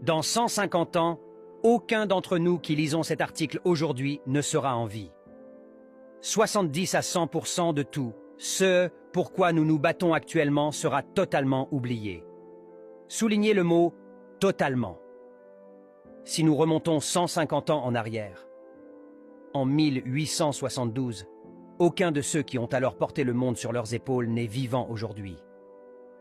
Dans 150 ans, aucun d'entre nous qui lisons cet article aujourd'hui ne sera en vie. 70 à 100% de tout, ce pourquoi nous nous battons actuellement sera totalement oublié. Soulignez le mot « totalement ». Si nous remontons 150 ans en arrière, en 1872, aucun de ceux qui ont alors porté le monde sur leurs épaules n'est vivant aujourd'hui.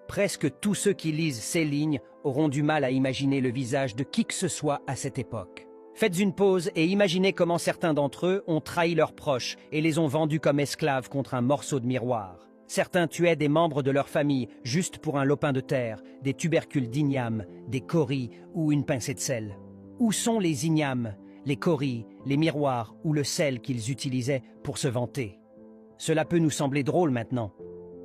Presque tous ceux qui lisent ces lignes auront du mal à imaginer le visage de qui que ce soit à cette époque. Faites une pause et imaginez comment certains d'entre eux ont trahi leurs proches et les ont vendus comme esclaves contre un morceau de miroir. Certains tuaient des membres de leur famille juste pour un lopin de terre, des tubercules d'igname, des coris ou une pincée de sel. Où sont les ignames, les coris, les miroirs ou le sel qu'ils utilisaient pour se vanter? Cela peut nous sembler drôle maintenant,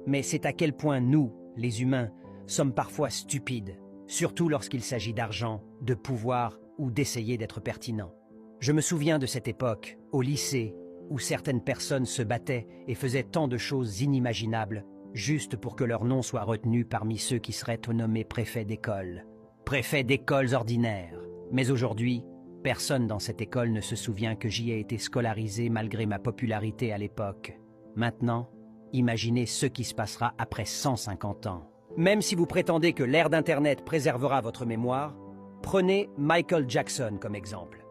mais c'est à quel point nous, les humains, sommes parfois stupides, surtout lorsqu'il s'agit d'argent, de pouvoir ou d'essayer d'être pertinent. Je me souviens de cette époque, au lycée, où certaines personnes se battaient et faisaient tant de choses inimaginables, juste pour que leur nom soit retenu parmi ceux qui seraient nommés préfets d'école. Préfets d'écoles ordinaires. Mais aujourd'hui, personne dans cette école ne se souvient que j'y ai été scolarisé malgré ma popularité à l'époque. Maintenant, imaginez ce qui se passera après 150 ans. Même si vous prétendez que l'ère d'Internet préservera votre mémoire, prenez Michael Jackson comme exemple.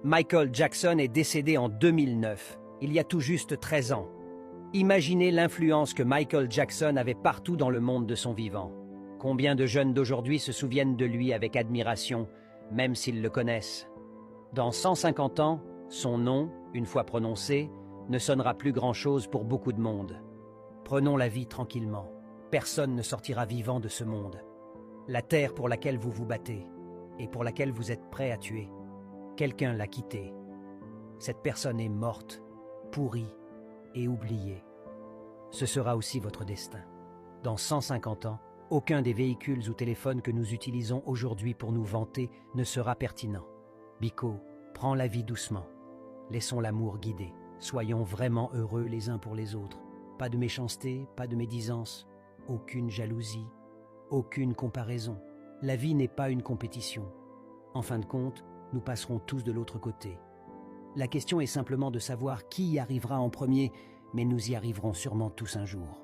Michael Jackson est décédé en 2009, il y a tout juste 13 ans. Imaginez l'influence que Michael Jackson avait partout dans le monde de son vivant. Combien de jeunes d'aujourd'hui se souviennent de lui avec admiration, même s'ils le connaissent? Dans 150 ans, son nom, une fois prononcé, ne sonnera plus grand-chose pour beaucoup de monde. Prenons la vie tranquillement. Personne ne sortira vivant de ce monde. La terre pour laquelle vous vous battez et pour laquelle vous êtes prêt à tuer, quelqu'un l'a quittée. Cette personne est morte, pourrie et oubliée. Ce sera aussi votre destin. Dans 150 ans, aucun des véhicules ou téléphones que nous utilisons aujourd'hui pour nous vanter ne sera pertinent. Biko, prends la vie doucement. Laissons l'amour guider. Soyons vraiment heureux les uns pour les autres. Pas de méchanceté, pas de médisance, aucune jalousie, aucune comparaison. La vie n'est pas une compétition. En fin de compte, nous passerons tous de l'autre côté. La question est simplement de savoir qui y arrivera en premier, mais nous y arriverons sûrement tous un jour.